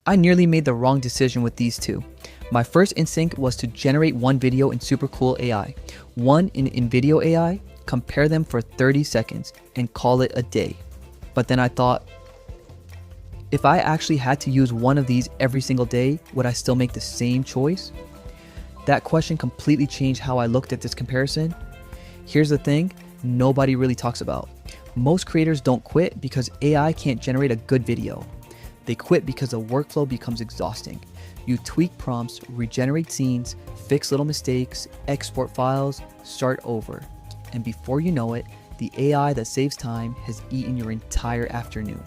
I nearly made the wrong decision with these two. My first instinct was to generate one video in Supercool AI, one in InVideo AI, compare them for 30 seconds, and call it a day. But then I thought, if I actually had to use one of these every single day, would I still make the same choice? That question completely changed how I looked at this comparison. Here's the thing nobody really talks about. Most creators don't quit because AI can't generate a good video. They quit because the workflow becomes exhausting. You tweak prompts, regenerate scenes, fix little mistakes, export files, start over. And before you know it, the AI that saves time has eaten your entire afternoon.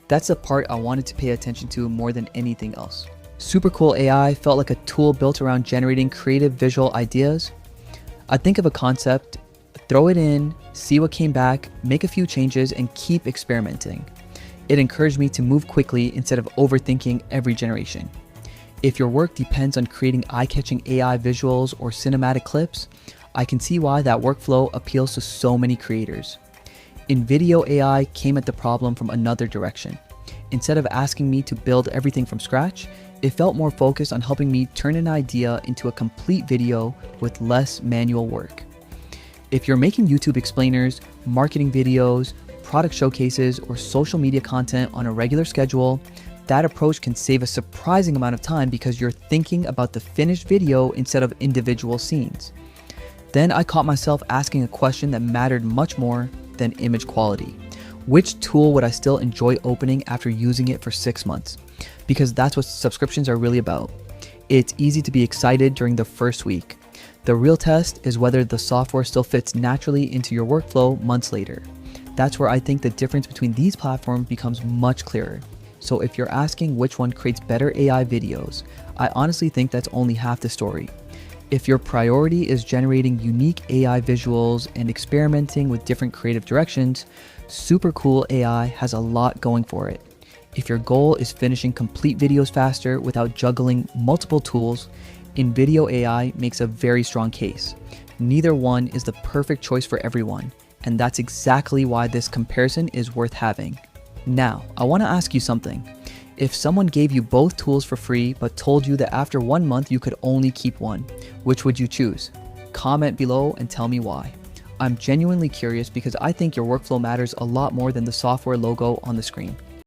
That's the part I wanted to pay attention to more than anything else. Supercool AI felt like a tool built around generating creative visual ideas. I'd think of a concept, throw it in, see what came back, make a few changes, and keep experimenting. It encouraged me to move quickly instead of overthinking every generation. If your work depends on creating eye-catching AI visuals or cinematic clips, I can see why that workflow appeals to so many creators. InVideo AI came at the problem from another direction. Instead of asking me to build everything from scratch, it felt more focused on helping me turn an idea into a complete video with less manual work. If you're making YouTube explainers, marketing videos, product showcases, or social media content on a regular schedule, that approach can save a surprising amount of time because you're thinking about the finished video instead of individual scenes. Then I caught myself asking a question that mattered much more than image quality. Which tool would I still enjoy opening after using it for 6 months? Because that's what subscriptions are really about. It's easy to be excited during the first week. The real test is whether the software still fits naturally into your workflow months later. That's where I think the difference between these platforms becomes much clearer. So if you're asking which one creates better AI videos, I honestly think that's only half the story. If your priority is generating unique AI visuals and experimenting with different creative directions, Supercool AI has a lot going for it. If your goal is finishing complete videos faster without juggling multiple tools, InVideo AI makes a very strong case. Neither one is the perfect choice for everyone, and that's exactly why this comparison is worth having. Now, I want to ask you something. If someone gave you both tools for free but told you that after 1 month you could only keep one, which would you choose? Comment below and tell me why. I'm genuinely curious because I think your workflow matters a lot more than the software logo on the screen.